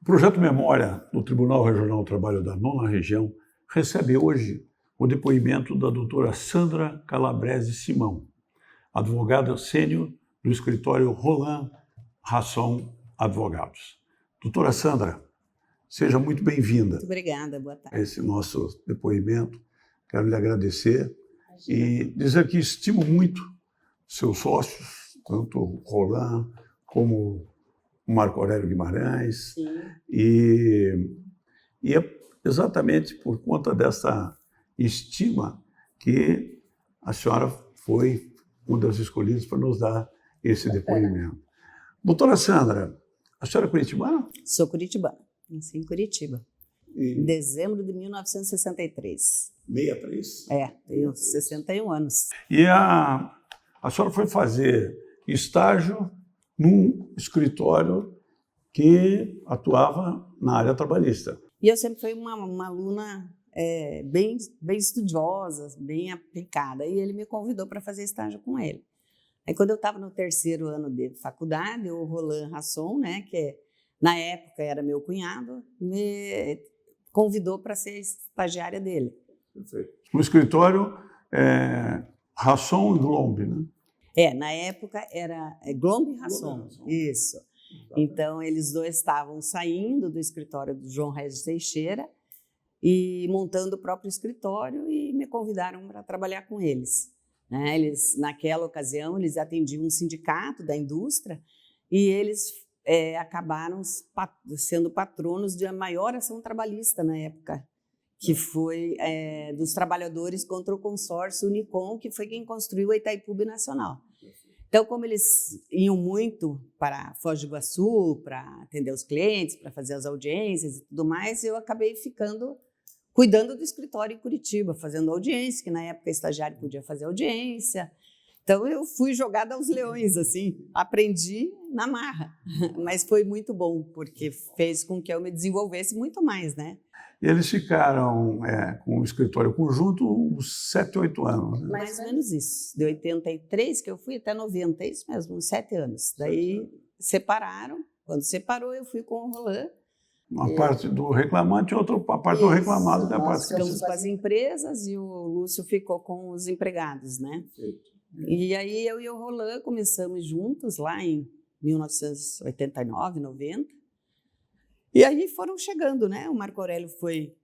O Projeto Memória do Tribunal Regional do Trabalho da 9ª Região recebe hoje o depoimento da doutora Sandra Calabrese Simão, advogada sênior do escritório Roland Rasson Advogados. Doutora Sandra, seja muito bem-vinda. Muito obrigada, boa tarde. A esse nosso depoimento. Quero lhe agradecer e dizer que estimo muito seus sócios, tanto o Roland como o Marco Aurélio Guimarães. Sim. E é exatamente por conta dessa estima que a senhora foi uma das escolhidas para nos dar esse depoimento. Doutora Sandra, a senhora é curitibana? Sou curitibana, nasci em Curitiba, em dezembro de 1963. 63? Tenho 61 anos. E a senhora foi fazer estágio num escritório que atuava na área trabalhista. E eu sempre fui uma aluna bem estudiosa, bem aplicada, e ele me convidou para fazer estágio com ele. Aí, quando eu estava no 3º ano de faculdade, o Roland Rasson, né, que na época era meu cunhado, me convidou para ser estagiária dele. Perfeito. O escritório Rasson e Glombe, né? Na época era Glombe e Rasson, isso. Então, eles dois estavam saindo do escritório do João Regis Teixeira e montando o próprio escritório e me convidaram para trabalhar com eles. Eles, naquela ocasião, eles atendiam um sindicato da indústria e eles acabaram sendo patronos de a maior ação trabalhista na época, que foi dos trabalhadores contra o consórcio Unicom, que foi quem construiu a Itaipu Nacional. Então, como eles iam muito para Foz do Iguaçu, para atender os clientes, para fazer as audiências e tudo mais, eu acabei ficando cuidando do escritório em Curitiba, fazendo audiência, que na época estagiário podia fazer audiência. Então, eu fui jogada aos leões, assim, aprendi na marra, mas foi muito bom, porque fez com que eu me desenvolvesse muito mais, né? E eles ficaram com o escritório conjunto uns 7, 8 anos. Né? Mais ou menos isso. De 83 que eu fui até 90, é isso mesmo, uns 7 anos. Daí separaram. Quando separou, eu fui com o Roland. Uma parte do reclamante e outra parte do reclamado. Nós ficamos com as empresas e o Lúcio ficou com os empregados, né? E aí eu e o Roland começamos juntos lá em 1989, 90. E aí foram chegando, né? O Marco Aurélio foi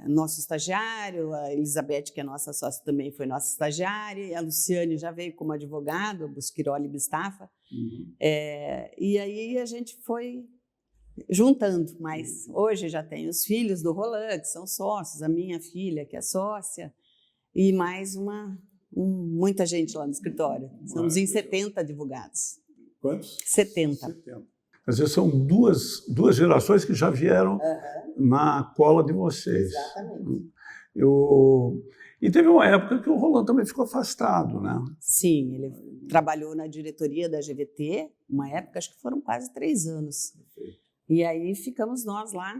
nosso estagiário, a Elizabeth, que é nossa sócia, também foi nossa estagiária, e a Luciane já veio como advogado, Busquiroli Bistafa. E aí a gente foi juntando, mas hoje já tem os filhos do Roland, que são sócios, a minha filha, que é sócia, e mais muita gente lá no escritório. Somos em 70 advogados. Quantos? 70. Quer dizer, são duas gerações que já vieram na cola de vocês. Exatamente. E teve uma época que o Roland também ficou afastado, né? Sim, ele trabalhou na diretoria da GVT, uma época, acho que foram quase 3 anos. E aí ficamos nós lá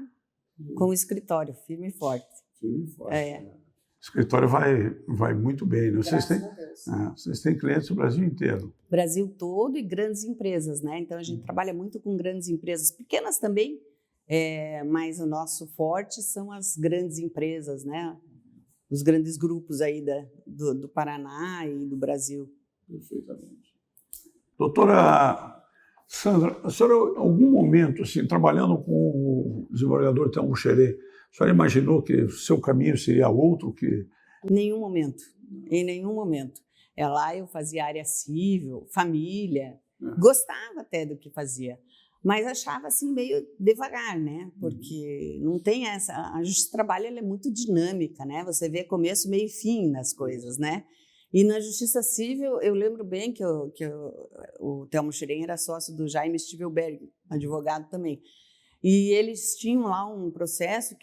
com o escritório, firme e forte. Firme e forte. O escritório vai muito bem, né? Vocês têm clientes do Brasil inteiro. Brasil todo e grandes empresas, né? Então a gente trabalha muito com grandes empresas, pequenas também, mas o nosso forte são as grandes empresas, né? Os grandes grupos aí do Paraná e do Brasil. Perfeitamente. Doutora Sandra, a senhora, em algum momento, assim, trabalhando com o desembargador Telmo Xerê, a senhora imaginou que o seu caminho seria outro que... Em nenhum momento. Lá eu fazia área civil, família, gostava até do que fazia, mas achava assim meio devagar, né? Porque não tem essa... A justiça do trabalho ela é muito dinâmica, né? Você vê começo, meio e fim nas coisas, né? E na Justiça Civil, eu lembro bem que o Telmo Xerém era sócio do Jaime Stivelberg, advogado também. E eles tinham lá um processo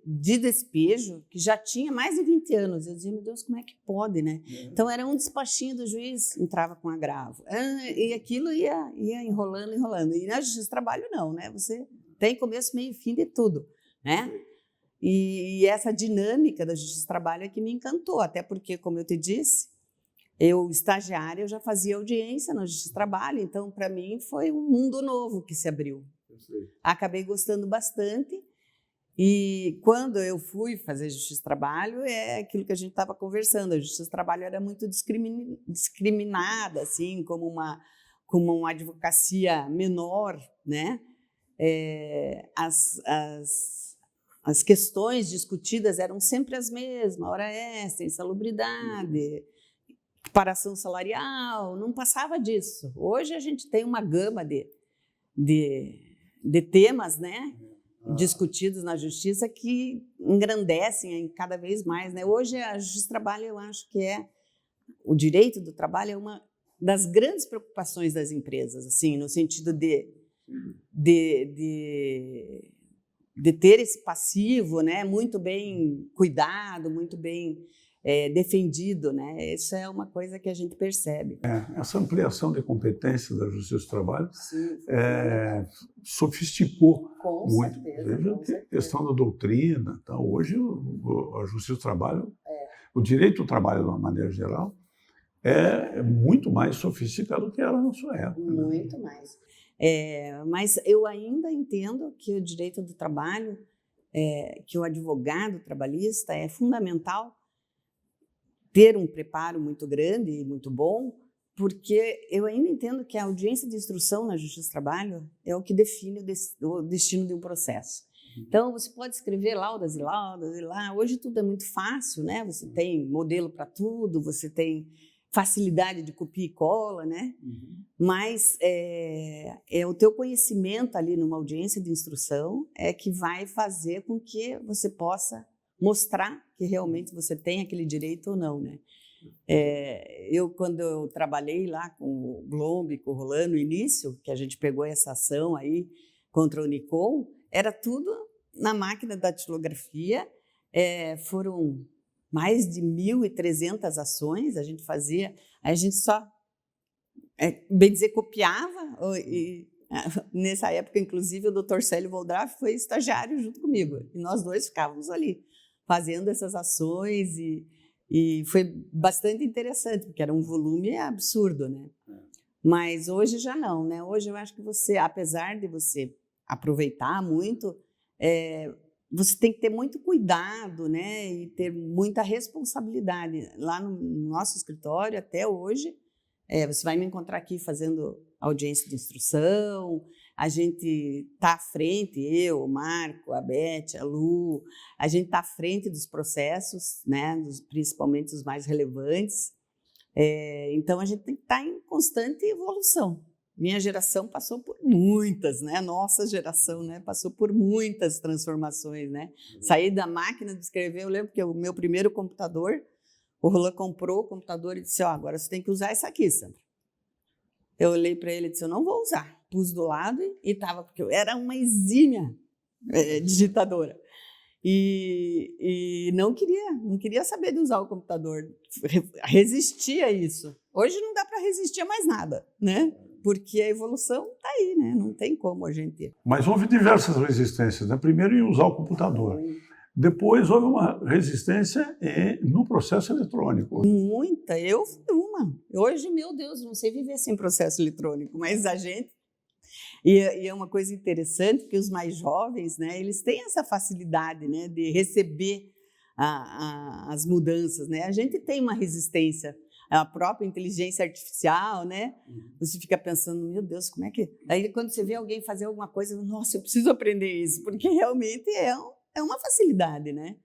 de despejo que já tinha mais de 20 anos. Eu dizia, meu Deus, como é que pode, né? Então, era um despachinho do juiz, entrava com agravo. E aquilo ia enrolando. E na Justiça do Trabalho, não, né? Você tem começo, meio e fim de tudo, né? E essa dinâmica da Justiça do Trabalho é que me encantou, até porque, como eu te disse, eu, estagiária, eu já fazia audiência na Justiça do Trabalho, então, para mim, foi um mundo novo que se abriu. Acabei gostando bastante. E quando eu fui fazer Justiça do Trabalho, é aquilo que a gente estava conversando. A Justiça do Trabalho era muito discriminada, assim, como uma advocacia menor, né? As questões discutidas eram sempre as mesmas: hora extra, insalubridade, equiparação salarial, não passava disso. Hoje a gente tem uma gama de temas, né, discutidos na justiça que engrandecem cada vez mais, né? Hoje a Justiça do Trabalho, eu acho que o direito do trabalho é uma das grandes preocupações das empresas, assim, no sentido de ter esse passivo, né, muito bem cuidado, muito bem defendido, né? Isso é uma coisa que a gente percebe. Essa ampliação de competências da Justiça do Trabalho sofisticou com muito. Certeza, Veja com certeza. Questão da doutrina. Então, hoje, a Justiça do Trabalho, o direito do trabalho, de uma maneira geral, é muito mais sofisticado do que era na sua época. Muito mais. Mas eu ainda entendo que o direito do trabalho, que o advogado trabalhista é fundamental ter um preparo muito grande e muito bom, porque eu ainda entendo que a audiência de instrução na Justiça do Trabalho é o que define o destino de um processo. Então, você pode escrever laudas e laudas e lá. Hoje tudo é muito fácil, né? Você tem modelo para tudo, você tem facilidade de copia e cola, né? Mas o teu conhecimento ali numa audiência de instrução é que vai fazer com que você possa mostrar que realmente você tem aquele direito ou não, né? Quando eu trabalhei lá com o Glombe, com o Roland, no início, que a gente pegou essa ação aí contra o Unicom, era tudo na máquina da datilografia. Foram mais de 1.300 ações, a gente só, bem dizer, copiava. Nessa época, inclusive, o Dr. Célio Voldraff foi estagiário junto comigo, e nós dois ficávamos ali fazendo essas ações, e foi bastante interessante, porque era um volume absurdo, né? Mas hoje já não, né? Hoje eu acho que você, apesar de você aproveitar muito, você tem que ter muito cuidado, né? E ter muita responsabilidade. Lá no nosso escritório, até hoje, você vai me encontrar aqui fazendo audiência de instrução. A gente está à frente, eu, o Marco, a Beth, a Lu, a gente está à frente dos processos, né? Principalmente os mais relevantes. Então, a gente tem que estar em constante evolução. Minha geração passou por muitas, né? Nossa geração, né? Passou por muitas transformações, né? Saí da máquina de escrever, eu lembro que o meu primeiro computador, o Roland comprou o computador e disse: agora você tem que usar isso aqui, Sandra. Eu olhei para ele e disse: eu não vou usar. Pus do lado e estava, porque eu era uma exímia digitadora. E não queria saber de usar o computador. Resistia a isso. Hoje não dá para resistir a mais nada, né? Porque a evolução está aí, né? Não tem como a gente... Mas houve diversas resistências, né? Primeiro em usar o computador. Depois houve uma resistência no processo eletrônico. Muita, eu fui uma. Hoje, meu Deus, não sei viver sem processo eletrônico, mas a gente... E é uma coisa interessante que os mais jovens, né, eles têm essa facilidade, né, de receber as mudanças, né? A gente tem uma resistência. A própria inteligência artificial, né? Você fica pensando, meu Deus, como é que... Aí quando você vê alguém fazer alguma coisa, nossa, eu preciso aprender isso, porque realmente é uma facilidade, né?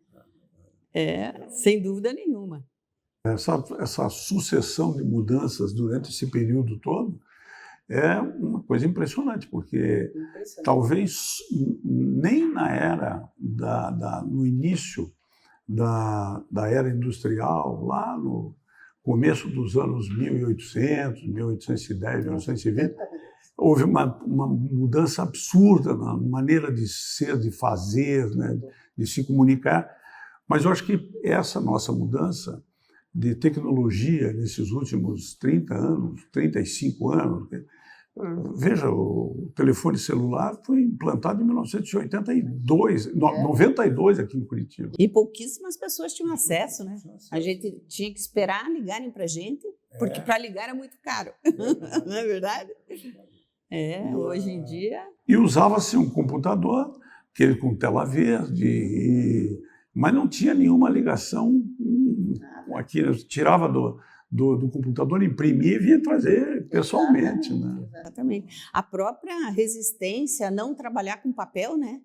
Sem dúvida nenhuma. Essa sucessão de mudanças durante esse período todo é uma coisa impressionante, porque talvez nem na era, no início da era industrial, lá no começo dos anos 1800, 1810, 1920, houve uma mudança absurda na maneira de ser, de fazer, né, de se comunicar. Mas eu acho que essa nossa mudança de tecnologia nesses últimos 30 anos, 35 anos, veja, o telefone celular foi implantado em 1982, 92 aqui em Curitiba. E pouquíssimas pessoas tinham acesso, né? A gente tinha que esperar ligarem para a gente, porque para ligar era muito caro, não é verdade? Hoje em dia... E usava-se um computador, aquele com tela verde, mas não tinha nenhuma ligação aqui. Tirava do computador, imprimia e vinha trazer pessoalmente. Exatamente. A própria resistência a não trabalhar com papel, né?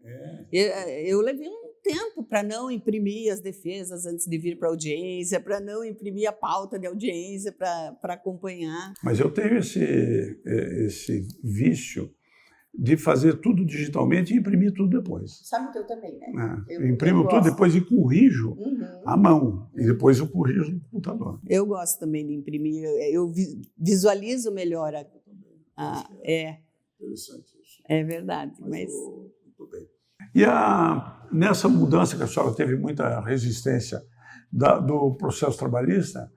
Eu levei um tempo para não imprimir as defesas antes de vir para a audiência, para não imprimir a pauta de audiência para acompanhar. Mas eu tenho esse vício de fazer tudo digitalmente e imprimir tudo depois. Sabe que eu também, né? Eu imprimo tudo depois e corrijo à mão. E depois eu corrijo no computador. Eu gosto também de imprimir. Eu visualizo melhor. Interessante isso. É verdade. Mas... Muito bem. E nessa mudança que a senhora teve muita resistência do processo trabalhista,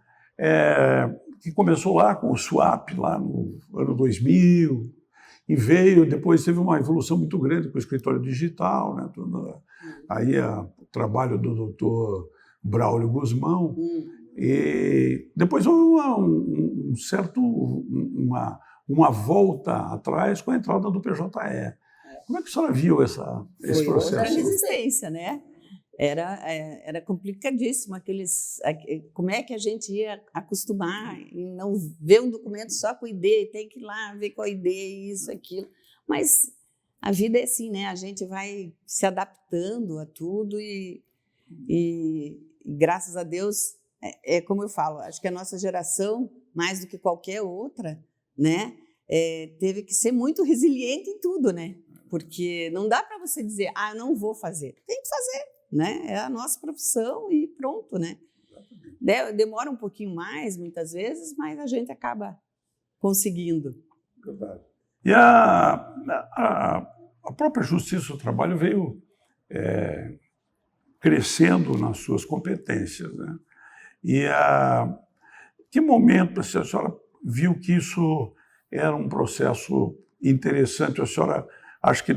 que começou lá com o SWAP, lá no ano 2000, e depois teve uma evolução muito grande com o escritório digital, né? Aí o trabalho do doutor Braulio Guzmão, e depois houve uma volta atrás com a entrada do PJE. Como é que a senhora viu esse processo? Outra resistência, né? Era complicadíssimo como é que a gente ia acostumar e não ver um documento só com ID, tem que ir lá ver com a ID, isso, aquilo. Mas a vida é assim, né? A gente vai se adaptando a tudo e graças a Deus, como eu falo, acho que a nossa geração, mais do que qualquer outra, né? Teve que ser muito resiliente em tudo, né? Porque não dá para você dizer, eu não vou fazer. Tem que fazer, né? É a nossa profissão e pronto, né? Demora um pouquinho mais, muitas vezes, mas a gente acaba conseguindo. Verdade. E a própria Justiça do Trabalho veio crescendo nas suas competências, né? E que momento a senhora viu que isso era um processo interessante? A senhora acha que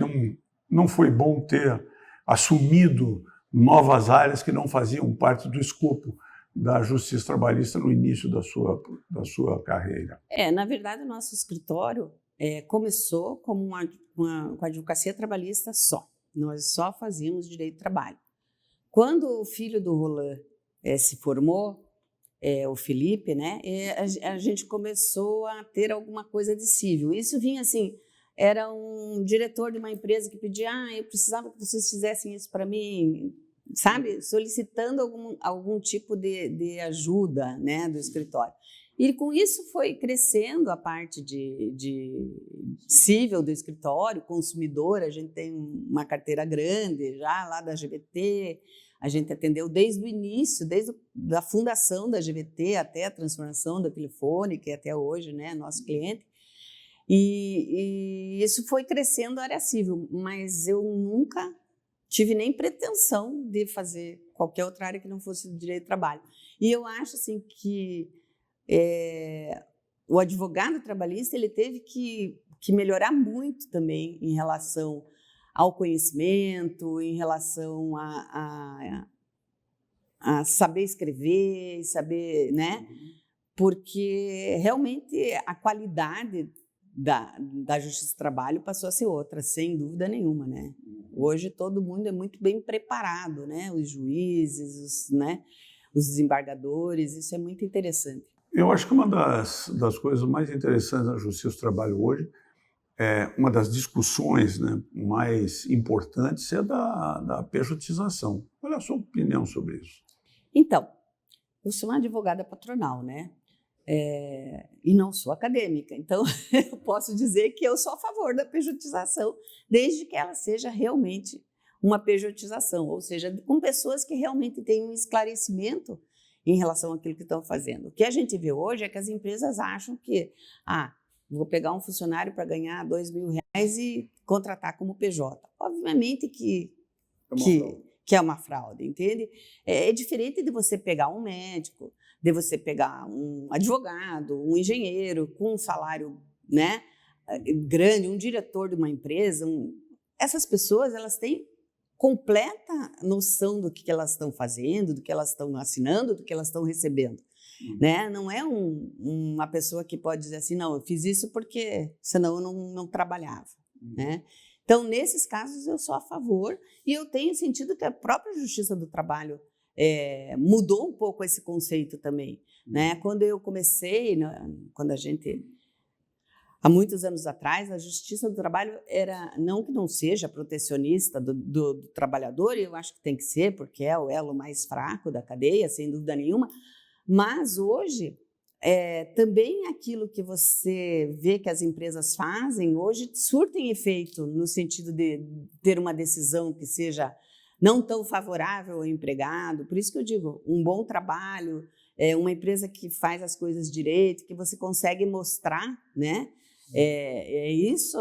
não foi bom ter assumido novas áreas que não faziam parte do escopo da Justiça Trabalhista no início da sua carreira? Na verdade, o nosso escritório começou como com a advocacia trabalhista só. Nós só fazíamos direito do trabalho. Quando o filho do Roland se formou, o Felipe, né, a gente começou a ter alguma coisa de civil. Isso vinha assim, era um diretor de uma empresa que pedia, eu precisava que vocês fizessem isso para mim, sabe, solicitando algum tipo de ajuda, né, do escritório. E com isso foi crescendo a parte de civil do escritório, consumidor, a gente tem uma carteira grande já lá da GVT, a gente atendeu desde o início, desde a fundação da GVT até a transformação da Telefônica, e até hoje, né, nosso cliente. E isso foi crescendo a área civil, mas eu nunca tive nem pretensão de fazer qualquer outra área que não fosse do direito do trabalho. E eu acho assim que o advogado trabalhista ele teve que melhorar muito também em relação ao conhecimento, em relação a saber escrever, saber, né? Porque realmente a qualidade da Justiça do Trabalho passou a ser outra, sem dúvida nenhuma, né? Hoje todo mundo é muito bem preparado, né? Os juízes, os desembargadores, isso é muito interessante. Eu acho que uma das coisas mais interessantes da Justiça do Trabalho hoje, uma das discussões, né, mais importantes é da pejotização. Qual é a sua opinião sobre isso? Então, eu sou uma advogada patronal, né? E não sou acadêmica, então eu posso dizer que eu sou a favor da pejotização, desde que ela seja realmente uma pejotização, ou seja, com pessoas que realmente têm um esclarecimento em relação àquilo que estão fazendo. O que a gente vê hoje é que as empresas acham que, vou pegar um funcionário para ganhar R$2.000 e contratar como PJ. Obviamente que é uma fraude, entende? É diferente de você pegar um médico, de você pegar um advogado, um engenheiro com um salário, né, grande, um diretor de uma empresa. Essas pessoas elas têm completa noção do que elas estão fazendo, do que elas estão assinando, do que elas estão recebendo. né? Não é uma pessoa que pode dizer assim, não, eu fiz isso porque senão eu não trabalhava, né? Então, nesses casos, eu sou a favor e eu tenho sentido que a própria Justiça do Trabalho mudou um pouco esse conceito também, né? Quando eu comecei, quando a gente... Há muitos anos atrás, a Justiça do Trabalho era, não que não seja protecionista do trabalhador, e eu acho que tem que ser, porque é o elo mais fraco da cadeia, sem dúvida nenhuma, mas hoje, também aquilo que você vê que as empresas fazem, hoje surtem efeito no sentido de ter uma decisão que seja não tão favorável ao empregado. Por isso que eu digo, um bom trabalho, uma empresa que faz as coisas direito, que você consegue mostrar, né? Isso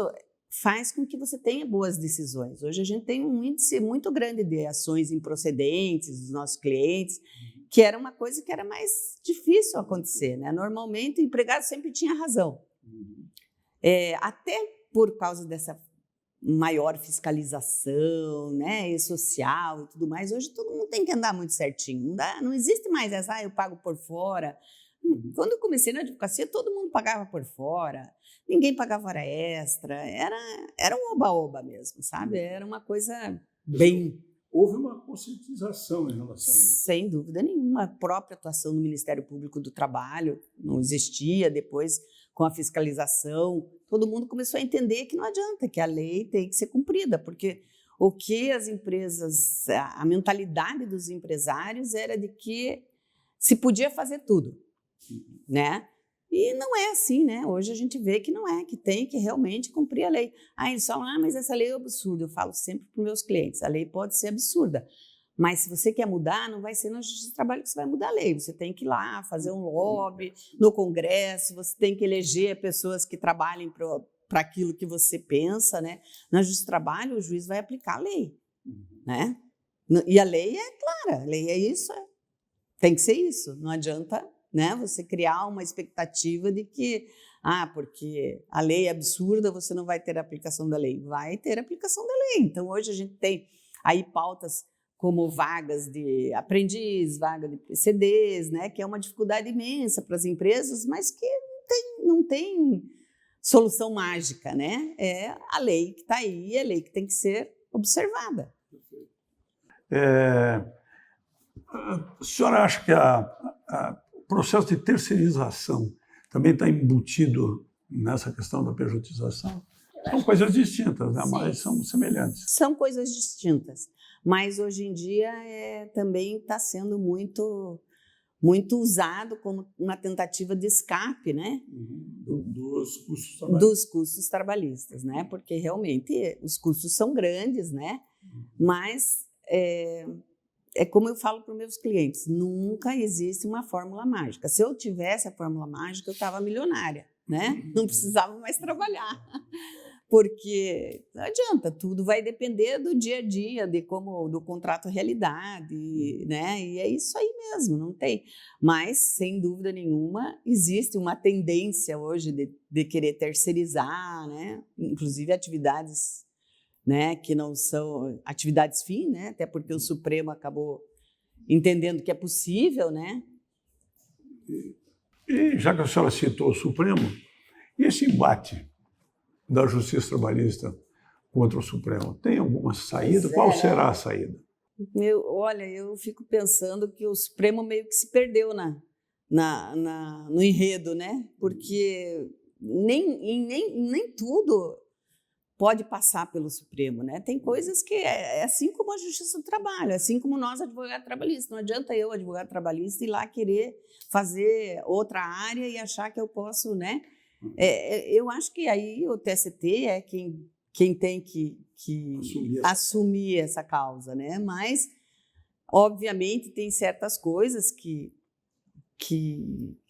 faz com que você tenha boas decisões. Hoje a gente tem um índice muito grande de ações improcedentes dos nossos clientes, que era uma coisa que era mais difícil acontecer, né? Normalmente o empregado sempre tinha razão. Até por causa dessa maior fiscalização, né, e social e tudo mais, hoje todo mundo tem que andar muito certinho. Não existe mais essa, eu pago por fora. Quando eu comecei na advocacia, todo mundo pagava por fora, ninguém pagava hora extra, era um oba-oba mesmo, sabe? Era uma coisa bem... Houve uma conscientização em relação a isso. Sem dúvida nenhuma. A própria atuação do Ministério Público do Trabalho não existia. Depois, com a fiscalização, todo mundo começou a entender que não adianta, que a lei tem que ser cumprida, porque o que as empresas, a mentalidade dos empresários era de que se podia fazer tudo, né? E não é assim, né? Hoje a gente vê que não é, que tem que realmente cumprir a lei. Eles falam, mas essa lei é absurda. Eu falo sempre para os meus clientes, a lei pode ser absurda, mas se você quer mudar, não vai ser na Justiça do Trabalho que você vai mudar a lei. Você tem que ir lá fazer um lobby no Congresso, você tem que eleger pessoas que trabalhem para aquilo que você pensa, né? Na Justiça do Trabalho, o juiz vai aplicar a lei, né? E a lei é clara, a lei é isso, tem que ser isso, não adianta, né, você criar uma expectativa de que, porque a lei é absurda, você não vai ter a aplicação da lei. Vai ter a aplicação da lei. Então, hoje a gente tem aí pautas como vagas de aprendiz, vaga de PCDs, né, que é uma dificuldade imensa para as empresas, mas que não tem solução mágica, né? É a lei que está aí, é a lei que tem que ser observada. A senhora acha que o processo de terceirização também está embutido nessa questão da pejotização? São coisas distintas, né? Mas são semelhantes. São coisas distintas, mas hoje em dia também está sendo muito usado como uma tentativa de escape, né? Dos custos trabalhistas, né? Porque realmente os custos são grandes, né? Mas é como eu falo para os meus clientes, nunca existe uma fórmula mágica. Se eu tivesse a fórmula mágica, eu estava milionária, né? Não precisava mais trabalhar. Porque não adianta, tudo vai depender do dia a dia, do contrato realidade, né? E é isso aí mesmo, não tem. Mas, sem dúvida nenhuma, existe uma tendência hoje de querer terceirizar, né? Inclusive atividades, né, que não são atividades fim, né? Até porque o Supremo acabou entendendo que é possível, né? E já que a senhora citou o Supremo, e esse embate da Justiça Trabalhista contra o Supremo, tem alguma saída? Qual será a saída? Olha, eu fico pensando que o Supremo meio que se perdeu no enredo, né? Porque nem tudo pode passar pelo Supremo, né? Tem coisas que é assim como a Justiça do Trabalho, assim como nós, advogados trabalhistas. Não adianta eu, advogado trabalhista, ir lá querer fazer outra área e achar que eu posso, né? Eu acho que aí o TST é quem tem que assumir essa causa, né? Mas, obviamente, tem certas coisas que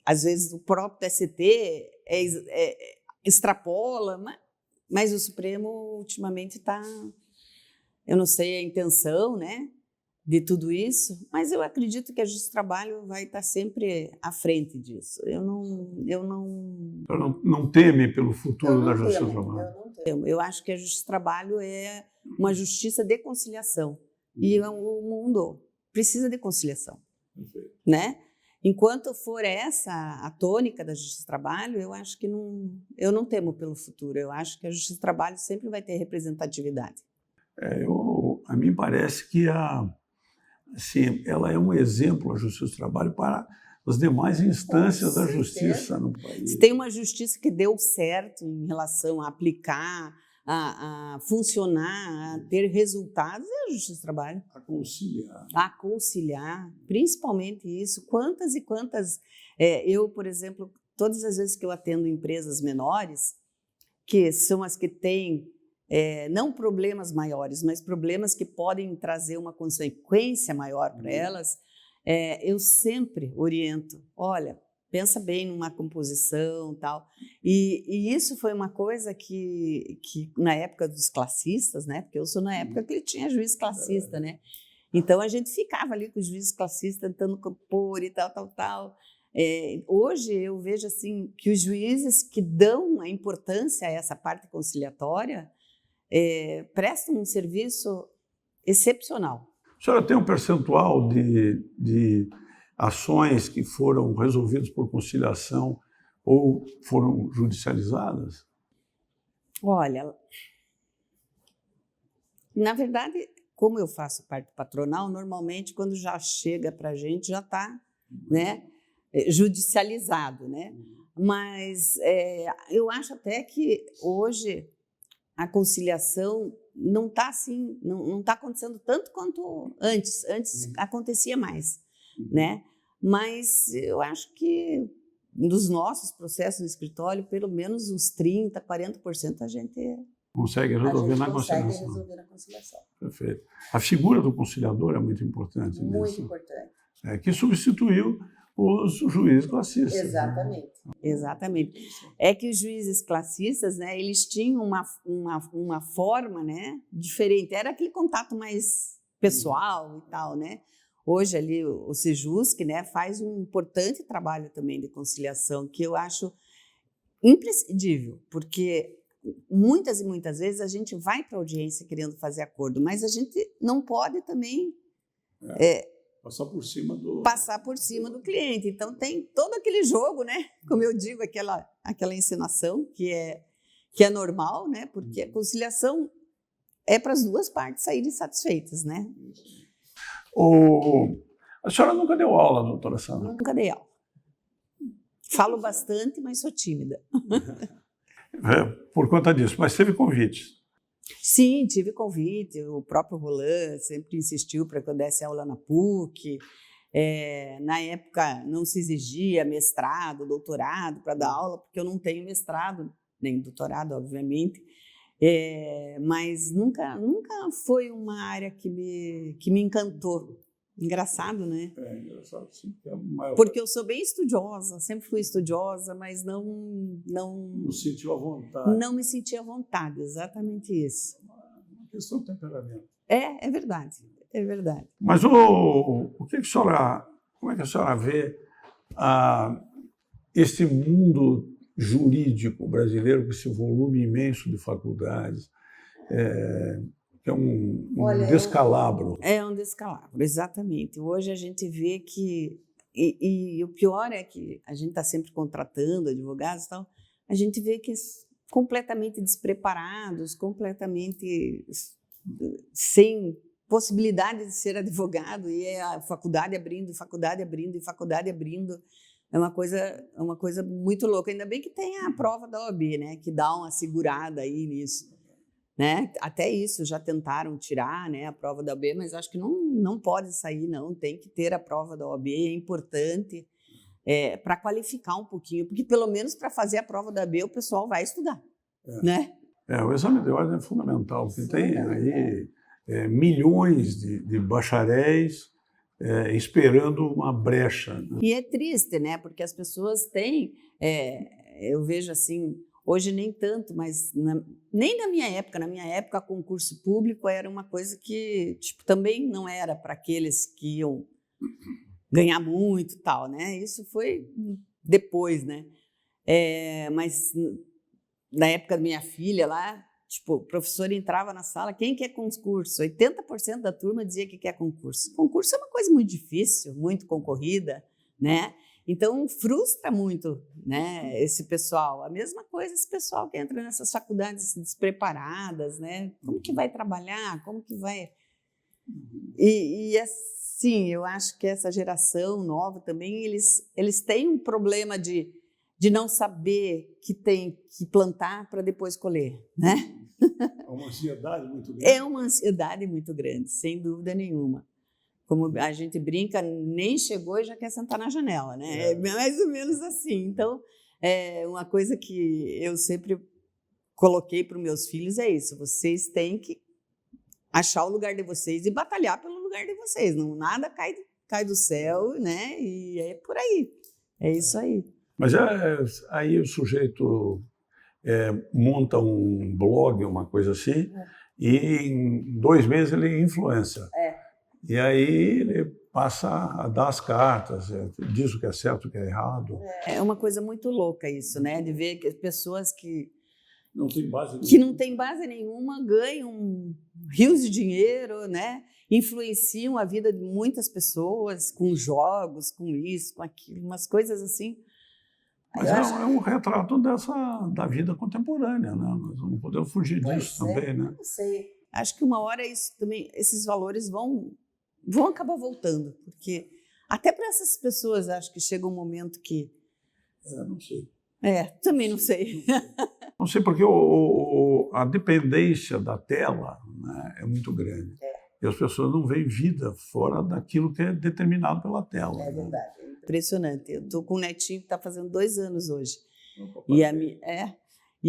às vezes, o próprio TST extrapola, mas o Supremo, ultimamente, está... Eu não sei a intenção, né, de tudo isso, mas eu acredito que a Justiça do Trabalho vai estar sempre à frente disso. Eu não teme pelo futuro da Justiça do Trabalho? Eu não temo. Eu acho que a Justiça do Trabalho é uma justiça de conciliação. E o mundo precisa de conciliação, né? enquanto for essa a tônica da Justiça do Trabalho, eu acho que eu não temo pelo futuro. Eu acho que a Justiça do Trabalho sempre vai ter representatividade. A mim parece que assim, ela é um exemplo, a Justiça do Trabalho, para as demais instâncias da justiça no país. Se tem uma justiça que deu certo em relação a aplicar, a funcionar, a ter resultados, é a Justiça do Trabalho. A conciliar, principalmente isso. Quantas e quantas... eu, por exemplo, todas as vezes que eu atendo empresas menores, que são as que têm não problemas maiores, mas problemas que podem trazer uma consequência maior para elas, eu sempre oriento, olha, pensa bem numa composição e tal. E isso foi uma coisa que na época dos classistas, né? Porque eu sou na época que ele tinha juiz classista, né? Então a gente ficava ali com os juízes classistas tentando compor e tal. Hoje eu vejo assim que os juízes que dão a importância a essa parte conciliatória prestam um serviço excepcional. A senhora tem um percentual de ações que foram resolvidas por conciliação ou foram judicializadas? Olha, na verdade, como eu faço parte patronal, normalmente quando já chega para a gente já está, né, judicializado, né? Mas eu acho até que hoje a conciliação não está assim, não está acontecendo tanto quanto antes. Antes acontecia mais, né? Mas eu acho que dos nossos processos no escritório, pelo menos uns 30%, 40% a gente consegue resolver na conciliação. Perfeito. A figura do conciliador é muito importante. Muito importante. Que substituiu os juízes classistas. Exatamente. Né? Exatamente. É que os juízes classistas, né, eles tinham uma forma, né, diferente. Era aquele contato mais pessoal e tal, né? Hoje ali o Sejusc, né, faz um importante trabalho também de conciliação que eu acho imprescindível, porque muitas e muitas vezes a gente vai para a audiência querendo fazer acordo, mas a gente não pode também passar por cima do cliente. Então tem todo aquele jogo, né? Como eu digo, aquela encenação que é normal, né? Porque a conciliação é para as duas partes saírem satisfeitas, né? A senhora nunca deu aula, doutora Sandra? Nunca dei aula. Falo bastante, mas sou tímida. Por conta disso, mas teve convites? Sim, tive convite. O próprio Roland sempre insistiu para que eu desse aula na PUC. Na época não se exigia mestrado, doutorado para dar aula, porque eu não tenho mestrado, nem doutorado, obviamente. Mas nunca foi uma área que me encantou. Engraçado, né? Engraçado, sim. Porque eu sou bem estudiosa, sempre fui estudiosa, mas não sentiu à vontade. Não me sentia à vontade, exatamente isso. Uma questão de temperamento. É verdade, é verdade. Mas como é que a senhora vê esse mundo jurídico brasileiro com esse volume imenso de faculdades? É um descalabro. É um descalabro, exatamente. Hoje a gente vê que... E o pior é que a gente está sempre contratando advogados e tal, a gente vê que completamente despreparados, completamente sem possibilidade de ser advogado, e a faculdade abrindo, faculdade abrindo e faculdade abrindo. É uma coisa muito louca. Ainda bem que tem a prova da OAB, né, que dá uma segurada aí nisso. Né? Até isso já tentaram tirar, né, a prova da OAB, mas acho que não pode sair, não. Tem que ter a prova da OAB, é importante para qualificar um pouquinho, porque pelo menos para fazer a prova da OAB o pessoal vai estudar. Né? O exame de ordem é fundamental, porque tem aí milhões de bacharéis esperando uma brecha. Né? E é triste, né, porque as pessoas têm, eu vejo assim, hoje nem tanto, mas nem na minha época concurso público era uma coisa que também não era para aqueles que iam ganhar muito e tal, né? Isso foi depois, né? Mas na época da minha filha lá, o professor entrava na sala, quem quer concurso? 80% da turma dizia que quer concurso. Concurso é uma coisa muito difícil, muito concorrida, né? Então, frustra muito, né, esse pessoal. A mesma coisa esse pessoal que entra nessas faculdades despreparadas, né? Como que vai trabalhar? Como que vai... E assim, eu acho que essa geração nova também, eles têm um problema de não saber que tem que plantar para depois colher, né? É uma ansiedade muito grande. É uma ansiedade muito grande, sem dúvida nenhuma. Como a gente brinca, nem chegou e já quer sentar na janela, né? É mais ou menos assim. Então, uma coisa que eu sempre coloquei para os meus filhos é isso: vocês têm que achar o lugar de vocês e batalhar pelo lugar de vocês. Não, nada cai do céu, né? E é por aí. É isso aí. Mas aí o sujeito monta um blog, uma coisa assim, e em 2 meses ele é influencer. E aí ele passa a dar as cartas, diz o que é certo, o que é errado. É uma coisa muito louca isso, né? De ver que pessoas que não tem base nenhuma, que não tem base nenhuma ganham rios de dinheiro, né? Influenciam a vida de muitas pessoas com jogos, com isso, com aquilo, umas coisas assim. Mas é um retrato da vida contemporânea, né? Nós não podemos fugir disso também, né? Não sei. Acho que uma hora isso também, esses valores vão acabar voltando, porque até para essas pessoas acho que chega um momento que... não sei. Também não sei. Não sei porque a dependência da tela, né, é muito grande. E as pessoas não veem vida fora daquilo que é determinado pela tela. É verdade. É impressionante. Eu estou com um netinho que está fazendo 2 anos hoje. E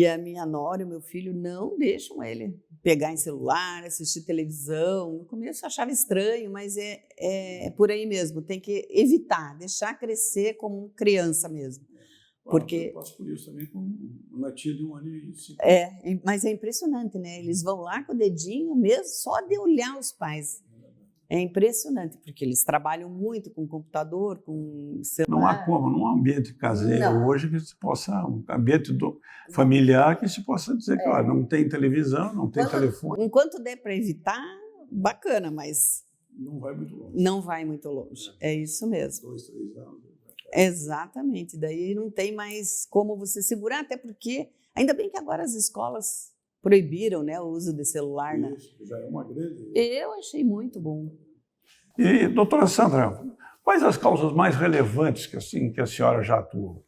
a minha nora e o meu filho não deixam ele pegar em celular, assistir televisão. No começo eu achava estranho, mas é por aí mesmo. Tem que evitar, deixar crescer como criança mesmo. Porque... Eu passo por isso também com uma tia de 1 ano e 5. Mas é impressionante, né? Eles vão lá com o dedinho mesmo, só de olhar os pais. É impressionante, porque eles trabalham muito com computador, com celular. Não há como, num ambiente caseiro hoje, que se possa, um ambiente familiar, que se possa dizer que não tem televisão, não tem telefone. Enquanto der para evitar, bacana, mas... Não vai muito longe. Não vai muito longe, é isso mesmo. 2, 3 anos. Exatamente, daí não tem mais como você segurar, até porque, ainda bem que agora as escolas proibiram, né, o uso de celular. Isso, já é uma grande... Eu achei muito bom. E, doutora Sandra, quais as causas mais relevantes que a senhora já atuou?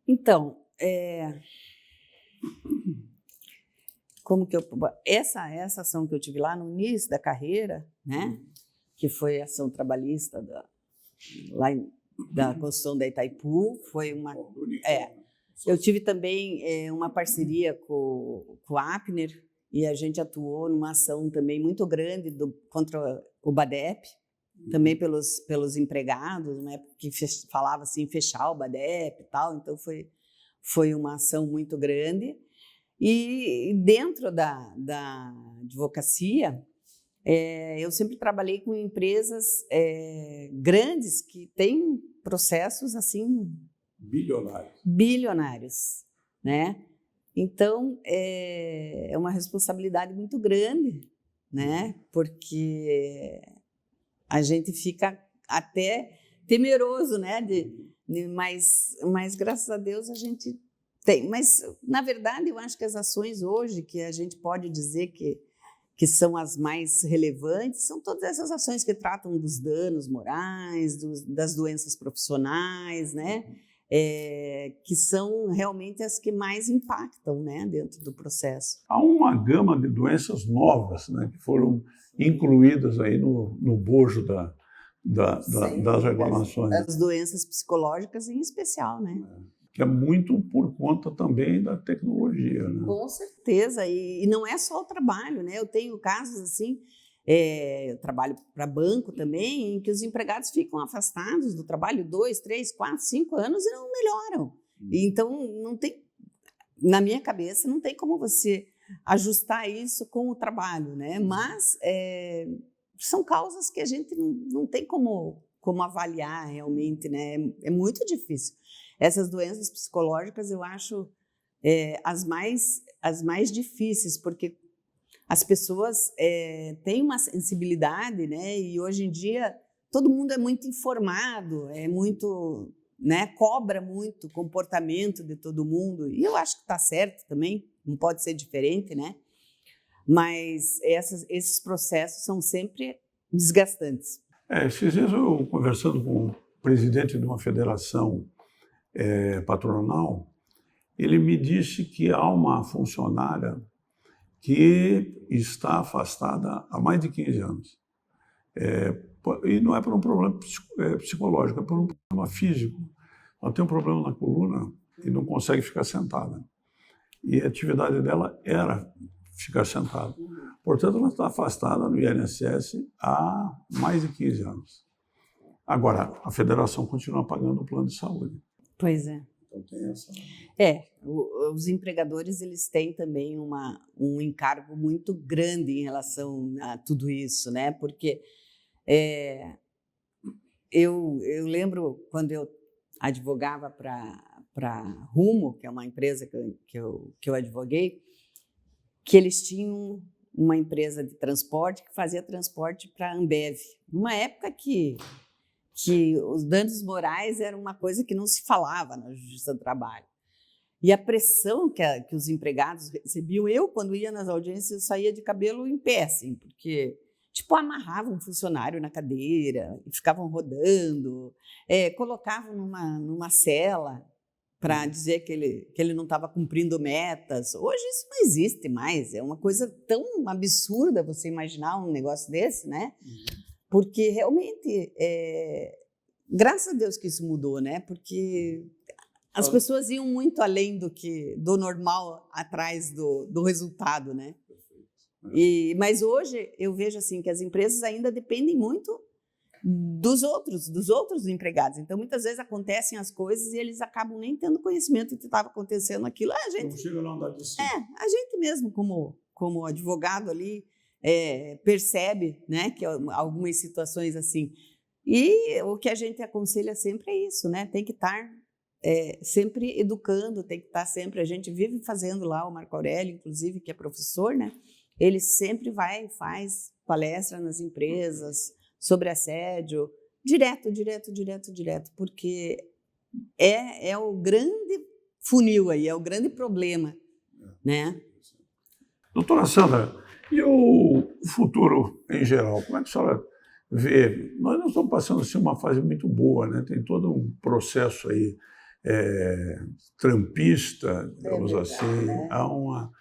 Então, como que essa ação que eu tive lá no início da carreira, né, que foi a ação trabalhista da construção da Itaipu, foi uma... Eu tive também uma parceria com o Apner, e a gente atuou numa ação também muito grande contra o BADEP, também pelos empregados, né, que falava assim, fechar o BADEP e tal, então foi uma ação muito grande. E dentro da advocacia, eu sempre trabalhei com empresas grandes que têm processos assim... Bilionários, né? Então, é uma responsabilidade muito grande, né? Porque a gente fica até temeroso, né? Mas, graças a Deus, a gente tem. Mas, na verdade, eu acho que as ações hoje, que a gente pode dizer que são as mais relevantes, são todas essas ações que tratam dos danos morais, das doenças profissionais, né? Que são realmente as que mais impactam, né, dentro do processo. Há uma gama de doenças novas, né, que foram incluídas aí no bojo das reclamações. As doenças psicológicas em especial, né? Que é muito por conta também da tecnologia, né? Com certeza, e não é só o trabalho, né? Eu tenho casos assim, eu trabalho para banco também, em que os empregados ficam afastados do trabalho 2, 3, 4, 5 anos e não melhoram. Então, não tem, na minha cabeça, não tem como você ajustar isso com o trabalho, né? Mas são causas que a gente não tem como avaliar realmente, né? É muito difícil. Essas doenças psicológicas, eu acho as mais difíceis, porque as pessoas têm uma sensibilidade, né? E hoje em dia todo mundo é muito informado, é muito, né, cobra muito o comportamento de todo mundo, e eu acho que está certo também, não pode ser diferente, né? Mas esses processos são sempre desgastantes. Esses dias eu conversando com o presidente de uma federação patronal, ele me disse que há uma funcionária que está afastada há mais de 15 anos. E não é por um problema psicológico, é por um problema físico. Ela tem um problema na coluna e não consegue ficar sentada. E a atividade dela era ficar sentada. Portanto, ela está afastada no INSS há mais de 15 anos. Agora, a federação continua pagando o plano de saúde. Pois é. Então tem essa... Os empregadores, eles têm também um encargo muito grande em relação a tudo isso, né? Porque eu lembro quando eu advogava para Rumo, que é uma empresa que eu advoguei, que eles tinham uma empresa de transporte que fazia transporte para a Ambev. Numa época que os danos morais eram uma coisa que não se falava na Justiça do Trabalho. E a pressão que os empregados recebiam, eu, quando ia nas audiências, eu saía de cabelo em pé, assim, porque, amarravam um funcionário na cadeira e ficavam rodando, colocavam numa cela para dizer que ele não estava cumprindo metas. Hoje isso não existe mais, é uma coisa tão absurda você imaginar um negócio desse, né? Porque realmente, graças a Deus que isso mudou, né? Porque as pessoas iam muito além do normal atrás do resultado, né? Mas hoje eu vejo assim que as empresas ainda dependem muito dos outros empregados. Então, muitas vezes acontecem as coisas e eles acabam nem tendo conhecimento de que estava acontecendo aquilo. A gente mesmo, como advogado ali, percebe, né, que algumas situações assim. E o que a gente aconselha sempre é isso, né? Tem que estar sempre educando, tem que estar sempre... A gente vive fazendo lá, o Marco Aurélio, inclusive, que é professor, né? Ele sempre faz palestra nas empresas sobre assédio, direto, porque é o grande funil aí, é o grande problema, né? Doutora Sandra, e o futuro em geral? Como é que a senhora vê? Nós não estamos passando assim, uma fase muito boa, né? Tem todo um processo aí trampista, digamos assim. Né? Há uma...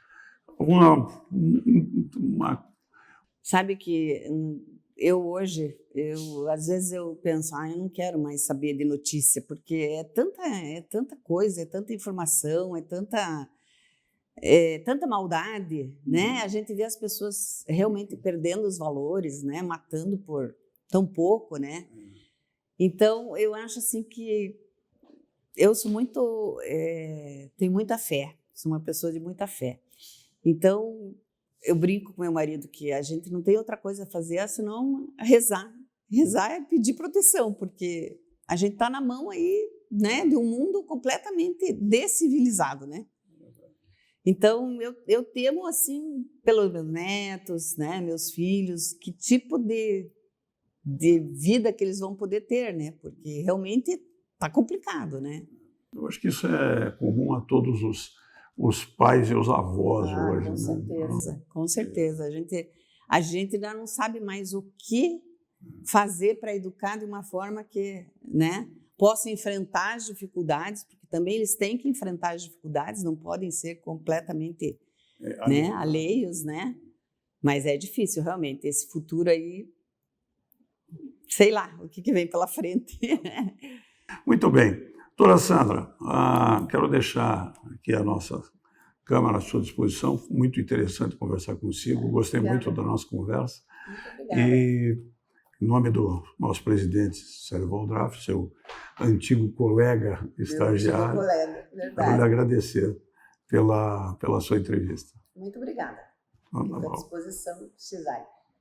Sabe que hoje, às vezes eu penso, eu não quero mais saber de notícia, porque é tanta coisa, é tanta informação, é tanta maldade, né? A gente vê as pessoas realmente perdendo os valores, né? Matando por tão pouco, né? Então, eu acho assim que eu sou tenho muita fé, sou uma pessoa de muita fé. Então, eu brinco com meu marido que a gente não tem outra coisa a fazer senão rezar. Rezar é pedir proteção, porque a gente está na mão aí, né, de um mundo completamente descivilizado, né? Então, eu temo, assim, pelos meus netos, né, meus filhos, que tipo de vida que eles vão poder ter, né? Porque realmente está complicado, né? Eu acho que isso é comum a todos os pais e os avós hoje. Com certeza, né? Com certeza. A gente ainda não sabe mais o que fazer para educar de uma forma que, né, possa enfrentar as dificuldades, porque também eles têm que enfrentar as dificuldades, não podem ser completamente alheios, né? Mas é difícil, realmente. Esse futuro aí, sei lá, o que vem pela frente. Muito bem. Doutora Sandra, quero deixar aqui a nossa Câmara à sua disposição. Muito interessante conversar consigo. Gostei muito da nossa conversa. Muito obrigada. E, em nome do nosso presidente, Célio Valdraff, seu antigo colega estagiário, quero lhe agradecer pela sua entrevista. Muito obrigada. Fico à disposição, se precisar.